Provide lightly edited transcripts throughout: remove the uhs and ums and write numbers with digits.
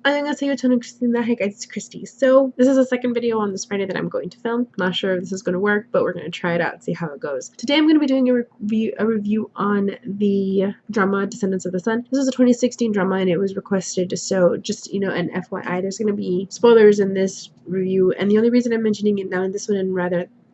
안녕하세요. 저는 Christina. Hey guys, it's Christy. So this is the second video on this Friday that I'm going to film. Not sure if this is going to work, but we're going to try it out and see how it goes. Today I'm going to be doing a review on the drama Descendants of the Sun. This is a 2016 drama and it was requested, so just, you know, an FYI, there's going to be spoilers in this review, and the only reason I'm mentioning it now in this one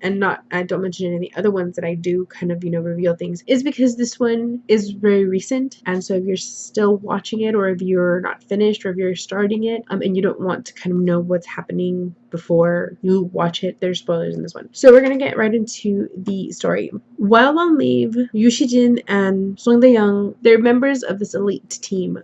I don't mention any of the other ones that I do kind of, you know, reveal things, is because this one is very recent. And so if you're still watching it, or if you're not finished, or if you're starting it and you don't want to kind of know what's happening before you watch it, there's spoilers in this one. So we're gonna get right into the story. While on leave, Yu Shijin and Song Dae-young, they're members of this elite team.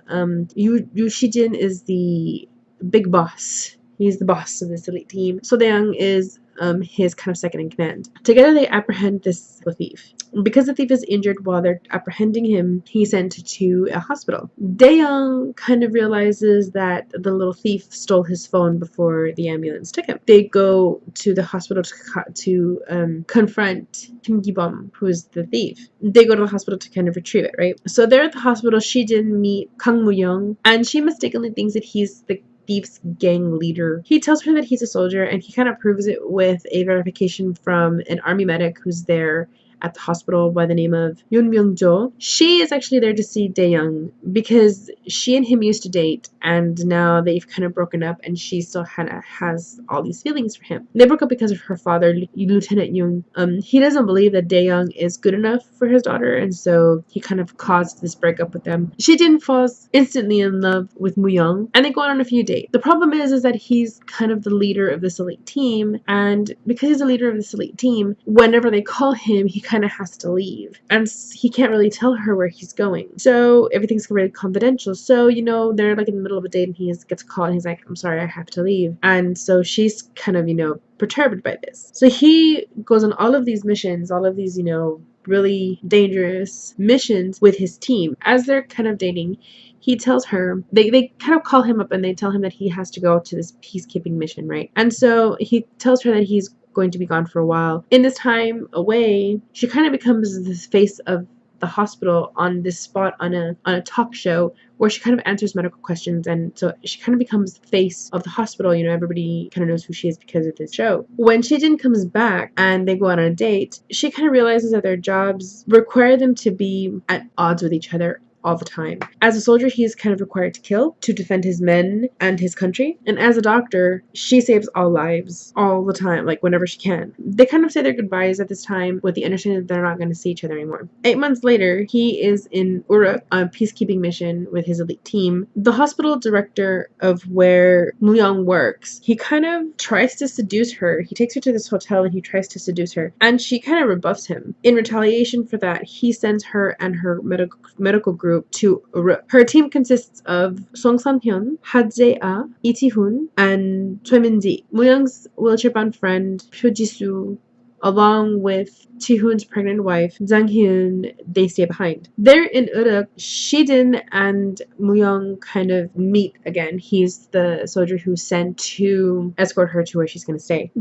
Yu Shijin is the big boss. He's the boss of this elite team. So Dae-young is his kind of second in command. Together they apprehend this thief. Because the thief is injured while they're apprehending him, he's sent to a hospital. Dae-young kind of realizes that the little thief stole his phone before the ambulance took him. They go to the hospital to confront Kim Gi-bum, who is the thief. They go to the hospital to kind of retrieve it, right? So they're at the hospital. Shijin meet Kang Mu-young, and she mistakenly thinks that he's the thief's gang leader. He tells her that he's a soldier, and he kind of proves it with a verification from an army medic who's there at the hospital by the name of Yoon Myung-jo. She is actually there to see Dae-young because she and him used to date, and now they've kind of broken up, and she still kind of has all these feelings for him. They broke up because of her father, Lieutenant Yoon. He doesn't believe that Dae-young is good enough for his daughter, and so he kind of caused this breakup with them. Shijin falls instantly in love with Mu-young, and they go on a few dates. The problem is that he's kind of the leader of this elite team, and because he's the leader of this elite team, whenever they call him, he kind of has to leave, and he can't really tell her where he's going, so everything's really confidential. So, you know, they're like in the middle of a date and he gets a call and he's like, I'm sorry, I have to leave. And so she's kind of, you know, perturbed by this. So he goes on all of these missions, all of these, you know, really dangerous missions with his team. As they're kind of dating, he tells her, they kind of call him up and they tell him that he has to go to this peacekeeping mission, right? And so he tells her that he's going to be gone for a while. In this time away, she kind of becomes the face of the hospital on this spot on a talk show where she kind of answers medical questions, and so she kind of becomes the face of the hospital. You know, everybody kind of knows who she is because of this show. When Shijin comes back and they go out on a date, she kind of realizes that their jobs require them to be at odds with each other all the time. As a soldier, he is kind of required to kill to defend his men and his country. And as a doctor, she saves all lives all the time, like whenever she can. They kind of say their goodbyes at this time with the understanding that they're not going to see each other anymore. 8 months later, he is in Uruk on a peacekeeping mission with his elite team. The hospital director of where Mu-young works, he kind of tries to seduce her. He takes her to this hotel and he tries to seduce her, and she kind of rebuffs him. In retaliation for that, he sends her and her medical group to Uruk. Her team consists of Song San-hyun, Ha Jae-ah, Lee Ji-hoon, and Choi Min-ji. Mu-young's wheelchair-bound friend Pyo Ji-soo, along with Ji-hoon's pregnant wife, Jang Hyun, they stay behind. There in Uruk, Shijin and Mu-young kind of meet again. He's the soldier who's sent to escort her to where she's going to stay.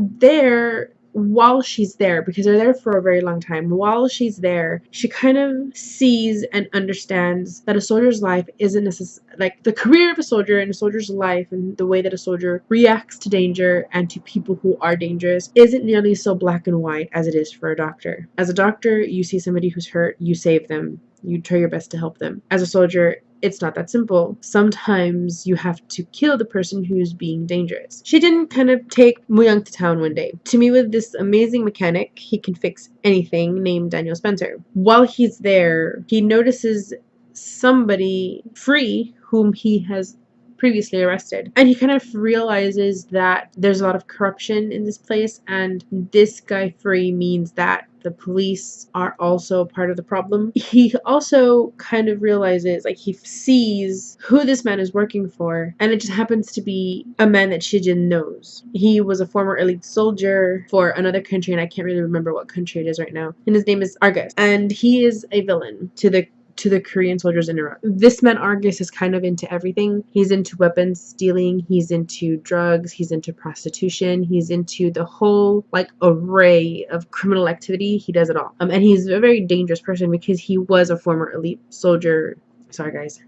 While she's there, because they're there for a very long time, while she's there, she kind of sees and understands that a soldier's life isn't necessarily, like, the career of a soldier and a soldier's life and the way that a soldier reacts to danger and to people who are dangerous isn't nearly so black and white as it is for a doctor. As a doctor, you see somebody who's hurt, you save them, you try your best to help them. As a soldier, it's not that simple. Sometimes you have to kill the person who's being dangerous. She didn't kind of take Mu-young to town one day to meet with this amazing mechanic. He can fix anything, named Daniel Spencer. While he's there, he notices somebody free whom he has previously arrested, and he kind of realizes that there's a lot of corruption in this place, and this guy free means that the police are also part of the problem. He also kind of realizes, like, he sees who this man is working for, and it just happens to be a man that Shijin knows. He was a former elite soldier for another country, and I can't really remember what country it is right now, and his name is Argus, and he is a villain to the Korean soldiers in Iraq. This man Argus is kind of into everything. He's into weapons stealing, he's into drugs, he's into prostitution, he's into the whole, like, array of criminal activity. He does it all. And he's a very dangerous person because he was a former elite soldier. Sorry guys.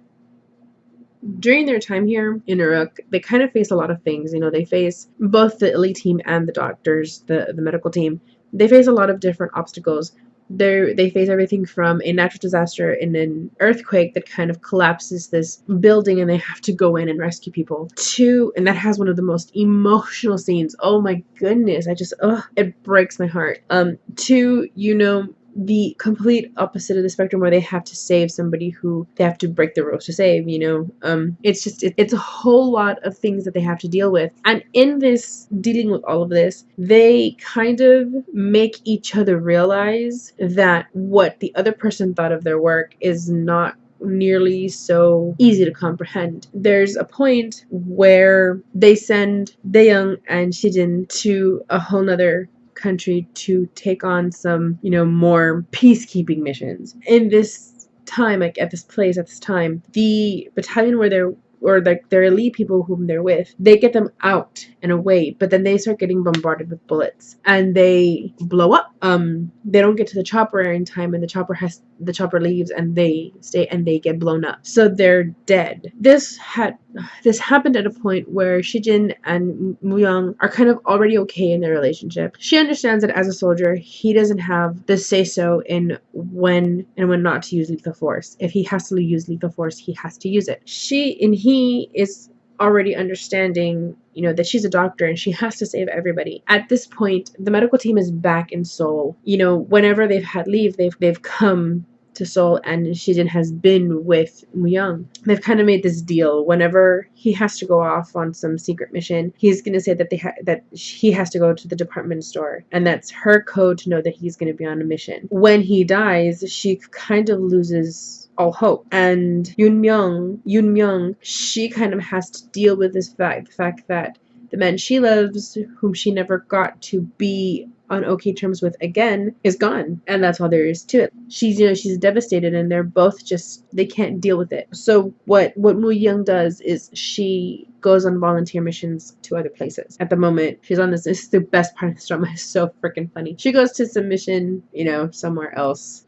during their time here in Uruk, they kind of face a lot of things. You know, they face both the elite team and the doctors, the medical team. They face a lot of different obstacles. They face everything from a natural disaster and an earthquake that kind of collapses this building and they have to go in and rescue people, to, and that has one of the most emotional scenes. Oh my goodness, it breaks my heart. To, you know, the complete opposite of the spectrum where they have to save somebody who they have to break the rules to save, you know. It's a whole lot of things that they have to deal with, and in this dealing with all of this, they kind of make each other realize that what the other person thought of their work is not nearly so easy to comprehend. There's a point where they send Daeyoung and Shijin to a whole nother country to take on some, you know, more peacekeeping missions. In this time, like at this time, the battalion where they're, or like their elite people whom they're with, they get them out and away, but then they start getting bombarded with bullets and they blow up. They don't get to the chopper in time, and the chopper leaves and they stay and they get blown up. So they're dead. This happened at a point where Shijin and Muyang are kind of already okay in their relationship. She understands that as a soldier, he doesn't have the say-so in when and when not to use lethal force. If he has to use lethal force, he has to use it. He is already understanding, you know, that she's a doctor and she has to save everybody. At this point, the medical team is back in Seoul. You know, whenever they've had leave, they've come to Seoul, and Shijin has been with Muyang. They've kind of made this deal. Whenever he has to go off on some secret mission, he's going to say that that he has to go to the department store, and that's her code to know that he's going to be on a mission. When he dies, she kind of loses all hope, and Yoon Myung, she kind of has to deal with the fact that the man she loves, whom she never got to be on okay terms with again, is gone, and that's all there is to it. She's devastated, and they're both they can't deal with it. So what Mu Young does is she goes on volunteer missions to other places. At the moment, she's on this is the best part of this drama. It's so freaking funny. She goes to some mission, you know, somewhere else.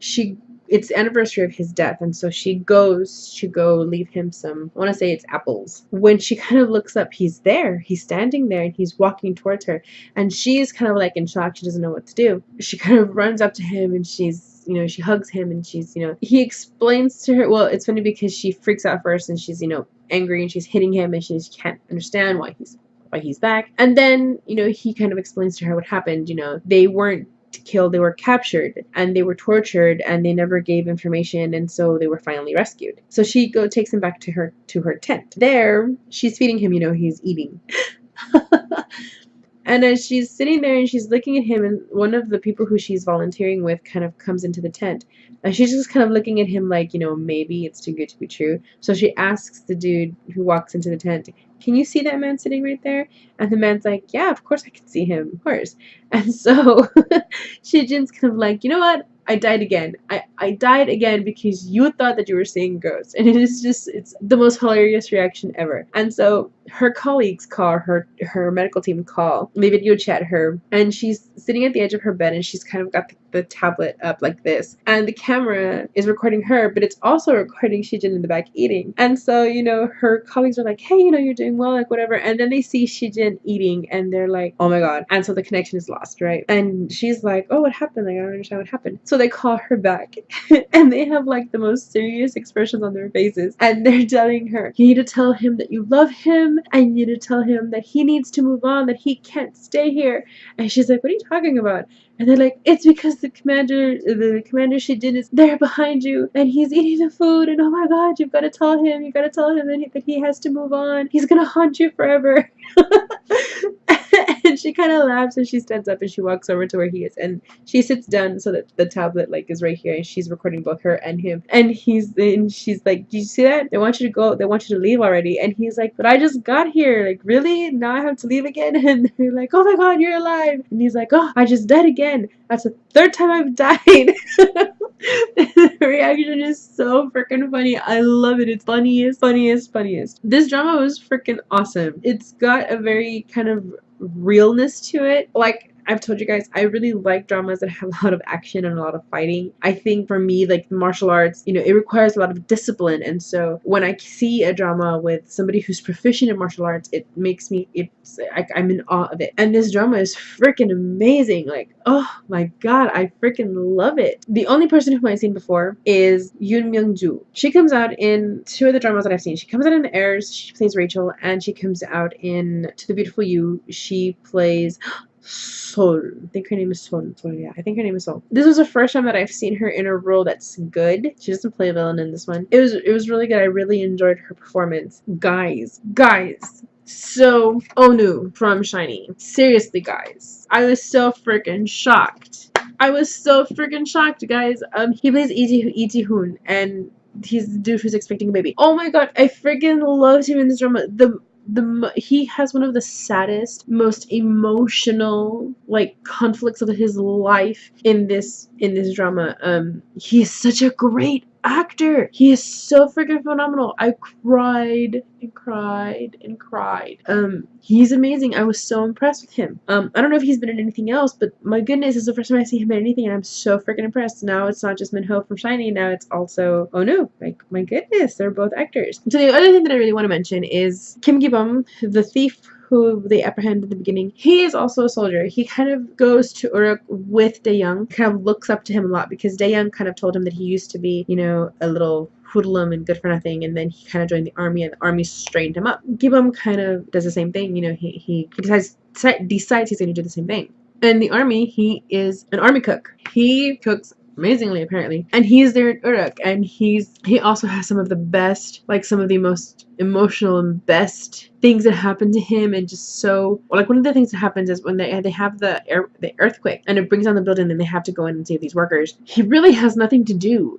It's the anniversary of his death, and so she goes to go leave him some, I want to say it's apples. When she kind of looks up, he's there. He's standing there, and he's walking towards her, and she's kind of like in shock. She doesn't know what to do. She kind of runs up to him, and she hugs him, and he explains to her, well, it's funny because she freaks out first, and she's, angry, and she's hitting him, and she can't understand why he's back. And then, he kind of explains to her what happened. They weren't killed, they were captured, and they were tortured, and they never gave information, and so they were finally rescued. So she takes him back to her tent. There, she's feeding him, he's eating. And as she's sitting there and she's looking at him, and one of the people who she's volunteering with kind of comes into the tent, and she's just kind of looking at him like, maybe it's too good to be true. So she asks the dude who walks into the tent, "Can you see that man sitting right there?" And the man's like, "Yeah, of course I can see him, of course." And so Shijin's kind of like, "You know what? I died again. I died again because you thought that you were seeing ghosts." And it's the most hilarious reaction ever. And so her colleagues call her medical team they video chat her, and she's sitting at the edge of her bed, and she's kind of got the tablet up like this, and the camera is recording her, but it's also recording Shijin in the back eating. And so, her colleagues are like, "Hey, you're doing well, like whatever." And then they see Shijin eating, and they're like, "Oh my god." And so the connection is lost, right? And she's like, "Oh, what happened? Like, I don't understand what happened." So they call her back, and they have like the most serious expressions on their faces, and they're telling her, "You need to tell him that you love him, and you need to tell him that he needs to move on, that he can't stay here." And she's like, "What are you talking about?" And they're like, "It's because the commander Shijin is there behind you, and he's eating the food, and oh my god, you've got to tell him that he has to move on. He's gonna haunt you forever." And she kind of laughs, and she stands up and she walks over to where he is, and she sits down so that the tablet is right here, and she's recording both her and him. And she's like, "Do you see that? They want you to go. They want you to leave already." And he's like, "But I just got here. Like, really? Now I have to leave again?" And they're like, "Oh my god, you're alive." And he's like, "Oh, I just died again. That's the third time I've died." The reaction is so freaking funny. I love it. It's funniest. This drama was freaking awesome. It's got a very kind of realness to it. Like, I've told you guys, I really like dramas that have a lot of action and a lot of fighting. I think for me, like martial arts, you know, it requires a lot of discipline. And so when I see a drama with somebody who's proficient in martial arts, it makes me, I'm in awe of it. And this drama is freaking amazing. Like, oh my god, I freaking love it. The only person who I've seen before is Yoon Myung-joo. She comes out in 2 of the dramas that I've seen. She comes out in The Heirs, she plays Rachel, and she comes out in To the Beautiful You, she plays Sol. I think her name is Sol. Yeah, I think her name is Sol. This was the first time that I've seen her in a role that's good. She doesn't play a villain in this one. It was really good. I really enjoyed her performance. Guys. So, Onu from SHINee. Seriously, guys. I was so freaking shocked. Guys. He plays Lee Ji-hoon, and he's the dude who's expecting a baby. Oh my god, I freaking loved him in this drama. He has one of the saddest, most emotional like conflicts of his life in this drama. He is such a great actor. He is so freaking phenomenal. I cried and cried and cried. He's amazing. I was so impressed with him. I don't know if he's been in anything else, but my goodness, this is the first time I see him in anything, and I'm so freaking impressed. Now it's not just Minho from SHINee, now it's also Onu. Like, my goodness, they're both actors. So the other thing that I really want to mention is Kim Gi-bum, the thief who they apprehend at the beginning. He is also a soldier. He kind of goes to Uruk with Dae-young, kind of looks up to him a lot because Dae-young kind of told him that he used to be, you know, a little hoodlum and good for nothing, and then he kind of joined the army, and the army straightened him up. Gi-bum kind of does the same thing. You know, he decides he's going to do the same thing. In the army, he is an army cook. He cooks amazingly, apparently, and he's there in Uruk, and he also has some of the best, like some of the most emotional and best things that happen to him, and just so, like, one of the things that happens is when they have the earthquake and it brings down the building and they have to go in and save these workers. He really has nothing to do.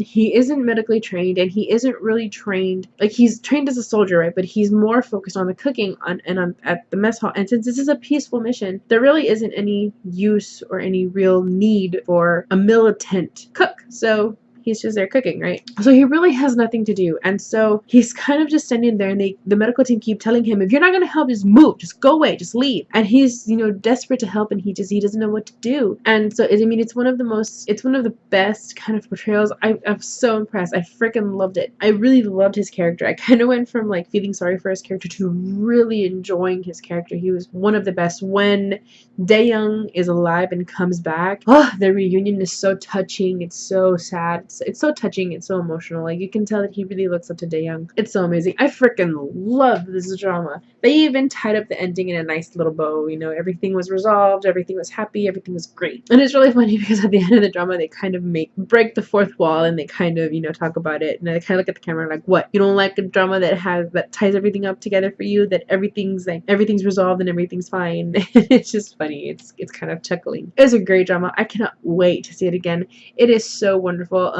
He isn't medically trained, and he isn't really trained, like, he's trained as a soldier, right, but he's more focused on the cooking at the mess hall. And since this is a peaceful mission, there really isn't any use or any real need for a militant cook. So he's just there cooking, right? So he really has nothing to do. And so he's kind of just standing there, and the medical team keep telling him, if you're not going to help, just move, just go away, just leave. And he's, you know, desperate to help, and he doesn't know what to do. And so, I mean, it's one of the best kind of portrayals. I'm so impressed. I freaking loved it. I really loved his character. I kind of went from like feeling sorry for his character to really enjoying his character. He was one of the best. When Dae-young is alive and comes back, oh, the reunion is so touching. It's so sad. It's so touching. It's so emotional. Like, you can tell that he really looks up to Dae-young. It's so amazing. I freaking love this drama. They even tied up the ending in a nice little bow. You know, everything was resolved. Everything was happy. Everything was great. And it's really funny because at the end of the drama, they kind of break the fourth wall, and they kind of, you know, talk about it. And they kind of look at the camera like, what? You don't like a drama that ties everything up together for you? That everything's resolved and everything's fine? It's just funny. It's kind of chuckling. It's a great drama. I cannot wait to see it again. It is so wonderful.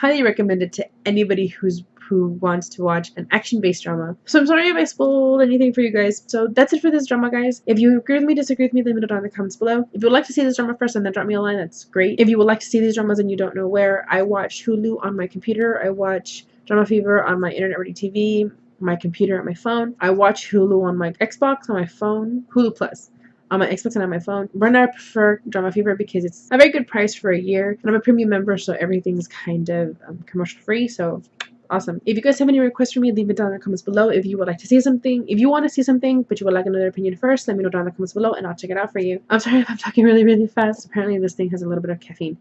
Highly recommend it to anybody who wants to watch an action-based drama. So I'm sorry if I spoiled anything for you guys. So that's it for this drama, guys. If you agree with me, disagree with me, let me know down in the comments below. If you would like to see this drama first and then drop me a line, that's great. If you would like to see these dramas and you don't know where, I watch Hulu on my computer. I watch Drama Fever on my internet ready TV, my computer, on my phone. I watch Hulu on my Xbox, on my phone, Hulu Plus on my Xbox and on my phone. Right now I prefer Drama Fever because it's a very good price for a year, and I'm a premium member, so everything's kind of commercial free. So awesome. If you guys have any requests for me, leave it down in the comments below. If you would like to see something, if you want to see something but you would like another opinion first, let me know down in the comments below and I'll check it out for you. I'm sorry if I'm talking really, really fast. Apparently this thing has a little bit of caffeine.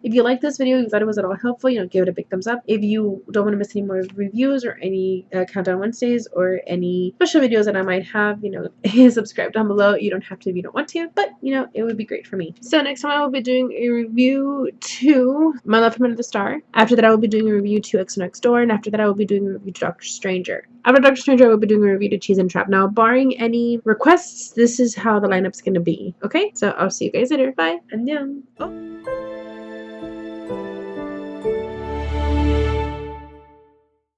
If you like this video, you thought it was at all helpful, you know, give it a big thumbs up. If you don't want to miss any more reviews or any Countdown Wednesdays or any special videos that I might have, you know, subscribe down below. You don't have to if you don't want to, but, you know, it would be great for me. So next time I will be doing a review to My Love from Another Star. After that, I will be doing a review to X Next Door, and after that, I will be doing a review to Doctor Stranger. After Doctor Stranger, I will be doing a review to Cheese and Trap. Now, barring any requests, this is how the lineup's going to be. Okay? So I'll see you guys later. Bye. Annyeong. Oh.